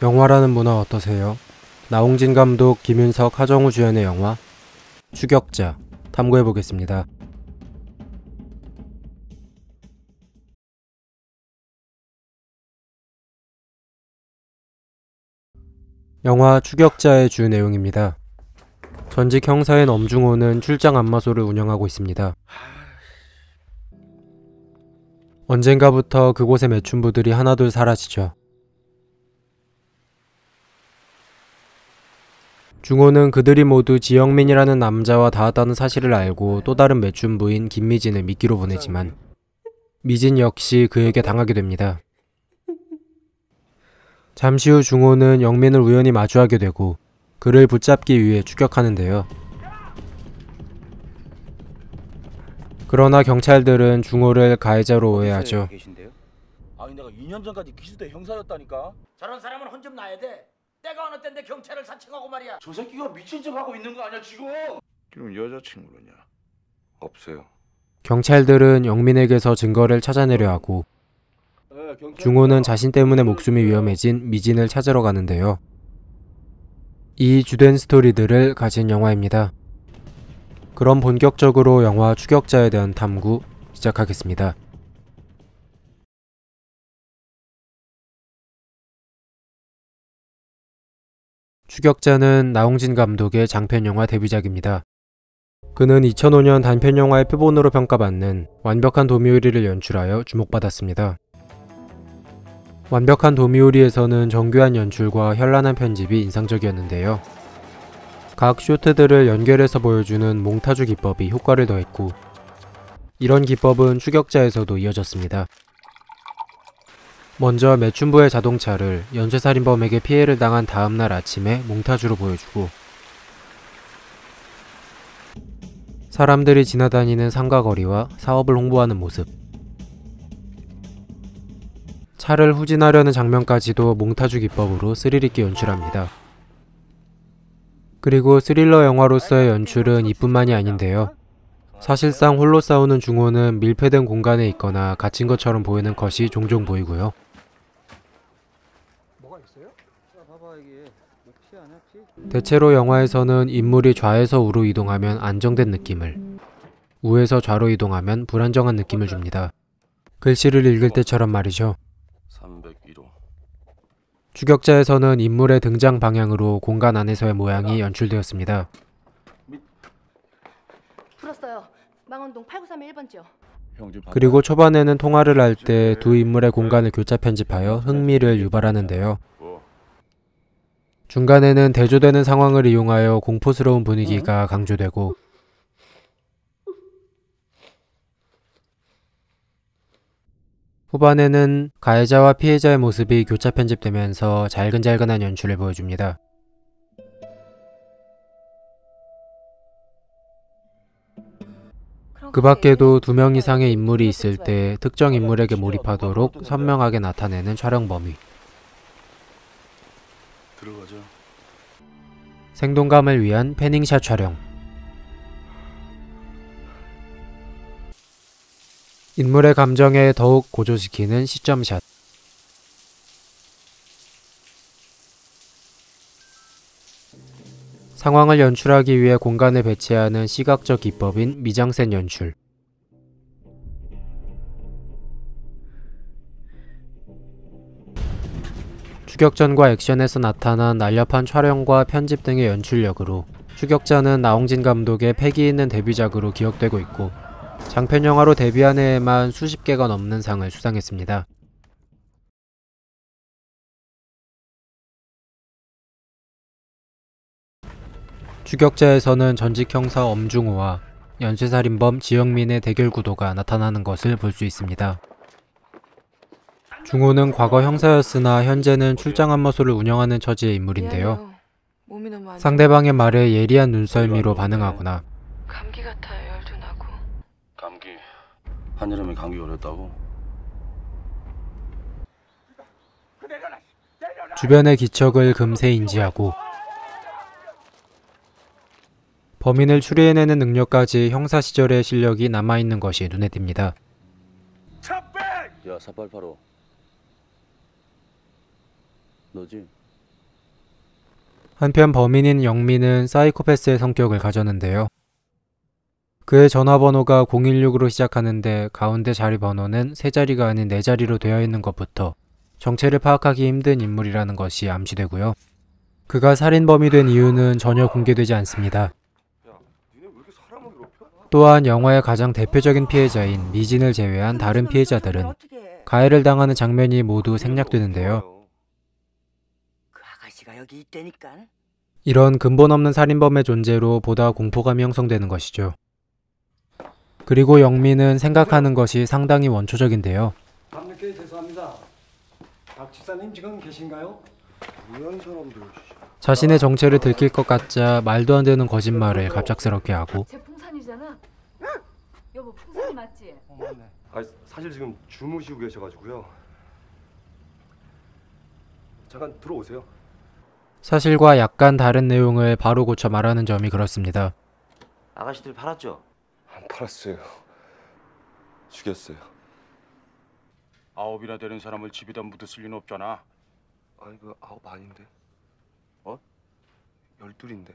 영화라는 문화 어떠세요? 나홍진 감독, 김윤석, 하정우 주연의 영화 추격자 탐구해보겠습니다. 영화 추격자의 주 내용입니다. 전직 형사인 엄중호는 출장 안마소를 운영하고 있습니다. 언젠가부터 그곳의 매춘부들이 하나둘 사라지죠. 중호는 그들이 모두 지영민이라는 남자와 닿았다는 사실을 알고 또 다른 매춘부인 김미진을 미끼로 보내지만 미진 역시 그에게 당하게 됩니다. 잠시 후 중호는 영민을 우연히 마주하게 되고 그를 붙잡기 위해 추격하는데요. 그러나 경찰들은 중호를 가해자로 오해하죠. 아니 내가 2년 전까지 기수대 형사였다니까. 저런 사람은 혼 좀 나야 돼. 때가 어느 때인데 경찰을 사칭하고 말이야. 저 새끼가 미친 척 하고 있는 거 아니야 지금? 지금 여자친구느냐? 없어요. 경찰들은 영민에게서 증거를 찾아내려 하고 중호는 자신 때문에 목숨이 위험해진 미진을 찾으러 가는데요. 이 주된 스토리들을 가진 영화입니다. 그럼 본격적으로 영화 추격자에 대한 탐구 시작하겠습니다. 추격자는 나홍진 감독의 장편영화 데뷔작입니다. 그는 2005년 단편영화의 표본으로 평가받는 완벽한 도미우리를 연출하여 주목받았습니다. 완벽한 도미우리에서는 정교한 연출과 현란한 편집이 인상적이었는데요. 각 쇼트들을 연결해서 보여주는 몽타주 기법이 효과를 더했고 이런 기법은 추격자에서도 이어졌습니다. 먼저 매춘부의 자동차를 연쇄살인범에게 피해를 당한 다음날 아침에 몽타주로 보여주고 사람들이 지나다니는 상가거리와 사업을 홍보하는 모습, 차를 후진하려는 장면까지도 몽타주 기법으로 스릴 있게 연출합니다. 그리고 스릴러 영화로서의 연출은 이뿐만이 아닌데요. 사실상 홀로 싸우는 중호는 밀폐된 공간에 있거나 갇힌 것처럼 보이는 컷이 종종 보이고요. 대체로 영화에서는 인물이 좌에서 우로 이동하면 안정된 느낌을, 우에서 좌로 이동하면 불안정한 느낌을 줍니다. 글씨를 읽을 때처럼 말이죠. 301호. 추격자에서는 인물의 등장 방향으로 공간 안에서의 모양이 연출되었습니다. 풀었어요. 망원동 8931번지요. 그리고 초반에는 통화를 할 때 두 인물의 공간을 교차 편집하여 흥미를 유발하는데요. 중간에는 대조되는 상황을 이용하여 공포스러운 분위기가 강조되고 후반에는 가해자와 피해자의 모습이 교차 편집되면서 잘근잘근한 연출을 보여줍니다. 그 밖에도 2명 이상의 인물이 있을 때 특정 인물에게 몰입하도록 선명하게 나타내는 촬영 범위, 들어가자. 생동감을 위한 패닝샷 촬영, 인물의 감정에 더욱 고조시키는 시점샷, 상황을 연출하기 위해 공간에 배치하는 시각적 기법인 미장센 연출, 추격전과 액션에서 나타난 날렵한 촬영과 편집 등의 연출력으로 추격자는 나홍진 감독의 패기 있는 데뷔작으로 기억되고 있고 장편영화로 데뷔한 해에만 수십 개가 넘는 상을 수상했습니다. 추격자에서는 전직 형사 엄중호와 연쇄살인범 지영민의 대결 구도가 나타나는 것을 볼 수 있습니다. 중호는 과거 형사였으나 현재는 출장 안마소를 운영하는 처지의 인물인데요. 상대방의 말에 예리한 눈썰미로 반응하거나 감기 같아요. 열도 나고. 감기. 한여름에 감기 걸렸다고? 주변의 기척을 금세 인지하고 범인을 추리해내는 능력까지 형사 시절의 실력이 남아있는 것이 눈에 띕니다. 야, 4885. 너지? 한편 범인인 영민은 사이코패스의 성격을 가졌는데요. 그의 전화번호가 016으로 시작하는데 가운데 자리 번호는 세 자리가 아닌 네 자리로 되어 있는 것부터 정체를 파악하기 힘든 인물이라는 것이 암시되고요. 그가 살인범이 된 이유는 전혀 공개되지 않습니다. 또한 영화의 가장 대표적인 피해자인 미진을 제외한 다른 피해자들은 가해를 당하는 장면이 모두 생략되는데요. 그 아가씨가 여기 있다니까. 이런 근본 없는 살인범의 존재로 보다 공포감이 형성되는 것이죠. 그리고 영민은 생각하는 것이 상당히 원초적인데요. 밤늦게 죄송합니다. 박 집사님 지금 계신가요? 이런 사람들. 자신의 정체를 들킬 것 같자 말도 안 되는 거짓말을 갑작스럽게 하고 제 풍산이잖아. 여보 풍산이 맞지? 아, 사실 지금 주무시고 계셔가지고요. 잠깐 들어오세요. 사실과 약간 다른 내용을 바로 고쳐 말하는 점이 그렇습니다. 아가씨들 팔았죠? 안 팔았어요. 죽였어요. 9이나 되는 사람을 집에다 묻었을 리는 없잖아. 아니 그 9 아닌데. 12인데.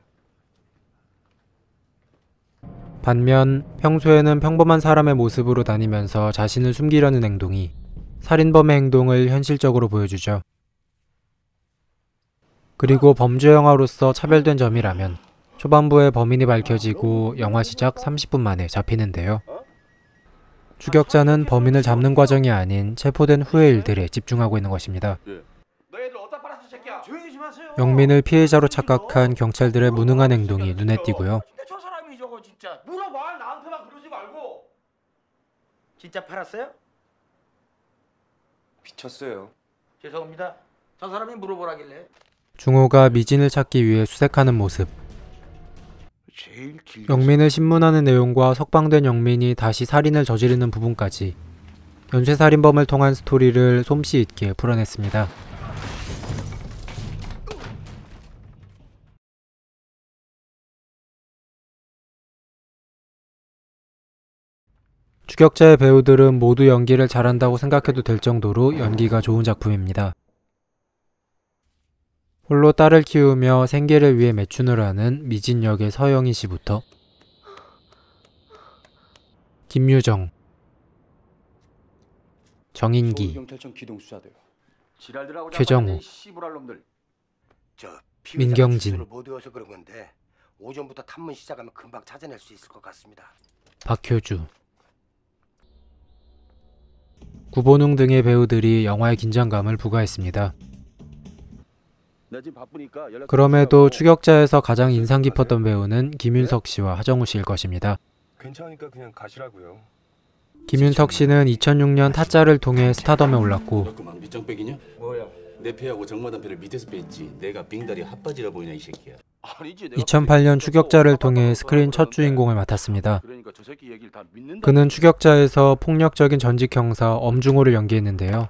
반면 평소에는 평범한 사람의 모습으로 다니면서 자신을 숨기려는 행동이 살인범의 행동을 현실적으로 보여주죠. 그리고 범죄 영화로서 차별된 점이라면 초반부에 범인이 밝혀지고 영화 시작 30분 만에 잡히는데요. 추격자는 범인을 잡는 과정이 아닌 체포된 후의 일들에 집중하고 있는 것입니다. 너희들 어디다 팔았어, 새끼야? 조용히 좀 하세요. 영민을 피해자로 착각한 경찰들의 무능한 행동이 눈에 띄고요. 근데 저 사람이 저거 진짜 물어봐. 나한테만 그러지 말고. 진짜 팔았어요? 미쳤어요. 죄송합니다. 저 사람이 물어보라길래. 중호가 미진을 찾기 위해 수색하는 모습. 제일 길게 영민을 신문하는 내용과 석방된 영민이 다시 살인을 저지르는 부분까지 연쇄살인범을 통한 스토리를 솜씨 있게 풀어냈습니다. 추격자의 배우들은 모두 연기를 잘한다고 생각해도 될 정도로 연기가 좋은 작품입니다. 홀로 딸을 키우며 생계를 위해 매춘을 하는 미진 역의 서영희 씨부터 김유정, 정인기, 경찰청 기동 수사대요. 지랄들하고 최정우, 씨부랄 놈들. 민경진, 못 외워서 그런 건데 오전부터 탐문 시작하면 금방 찾아낼 수 있을 것 같습니다. 박효주, 구본웅 등의 배우들이 영화의 긴장감을 부과했습니다. 나 지금 바쁘니까 연락. 그럼에도 추격자에서 가장 인상 깊었던 배우는 김윤석 씨와 하정우 씨일 것입니다. 괜찮으니까 그냥 가시라고요. 김윤석 씨는 2006년 타짜를 통해 스타덤에 올랐고 너 그만 밑장빼기냐? 뭐야? 내 패하고 정마담 패를 밑에서 뺐지. 내가 빙다리 핫바지라 보이냐 이 새끼야. 아니지. 2008년 추격자를 통해 스크린 첫 주인공을 맡았습니다. 그러니까 저 새끼 얘기를 다 믿는다. 그는 추격자에서 폭력적인 전직 형사 엄중호를 연기했는데요.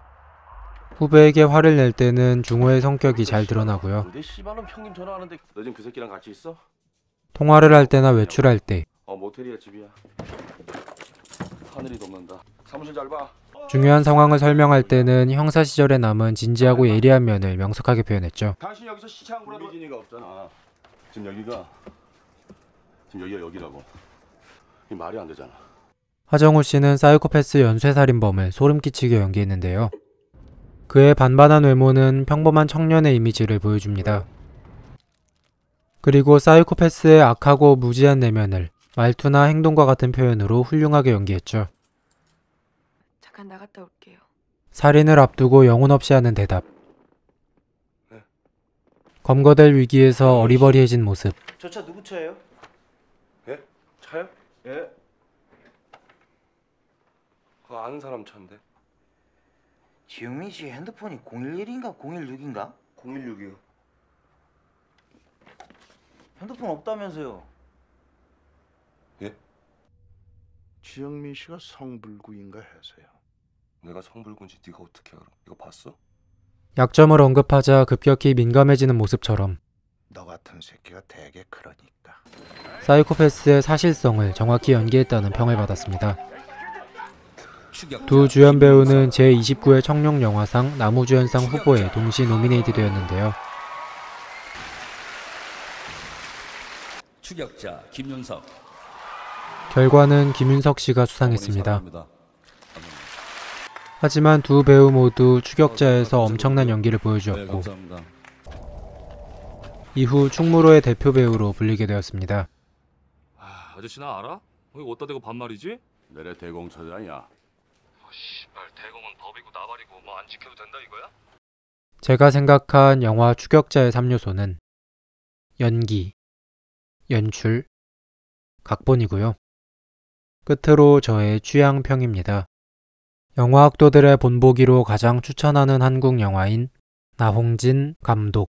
후배에게 화를 낼 때는 중호의 성격이 잘 드러나고요. 내 씨발놈 형님 전화하는데 너 지금 그 새끼랑 같이 있어? 통화를 할 때나 외출할 때 모텔이야 집이야. 하늘이 돕는다. 사무실 잘 봐. 중요한 상황을 설명할 때는 형사 시절에 남은 진지하고 예리한 면을 명석하게 표현했죠. 당신 여기서 시체한 거라도. 미진이가 없잖아. 지금 여기가 여기라고. 이 말이 안 되잖아. 하정우 씨는 사이코패스 연쇄살인범을 소름 끼치게 연기했는데요. 그의 반반한 외모는 평범한 청년의 이미지를 보여줍니다. 그리고 사이코패스의 악하고 무지한 내면을 말투나 행동과 같은 표현으로 훌륭하게 연기했죠. 잠깐 나갔다 올게요. 살인을 앞두고 영혼 없이 하는 대답. 검거될 위기에서 어리버리해진 모습. 저 차 누구 차예요? 예? 차요? 예. 그거 아는 사람 차인데. 지영민 씨 핸드폰이 011인가 016인가? 016이요. 핸드폰 없다면서요? 예? 지영민 씨가 성불구인가 해서요. 내가 성불군지 네가 어떻게 알아? 이거 봤어? 약점을 언급하자 급격히 민감해지는 모습처럼 너 같은 새끼가 되게 그러니까. 사이코패스의 사실성을 정확히 연기했다는 평을 받았습니다. 두 주연 배우는 제29회 청룡영화상 나무주연상 후보에 동시 노미네이트 되었는데요. 추격자 김윤석. 결과는 김윤석 씨가 수상했습니다. 하지만 두 배우 모두 추격자에서 엄청난 연기를 보여주었고 이후 충무로의 대표 배우로 불리게 되었습니다. 아저씨 나 알아? 이거 어디다 대고 반말이지? 내래 대공처장이야. 씨발 대공은 법이고 나발이고 뭐 안 지켜도 된다 이거야? 제가 생각한 영화 추격자의 3요소는 연기, 연출, 각본이고요. 끝으로 저의 취향평입니다. 영화학도들의 본보기로 가장 추천하는 한국 영화인 나홍진 감독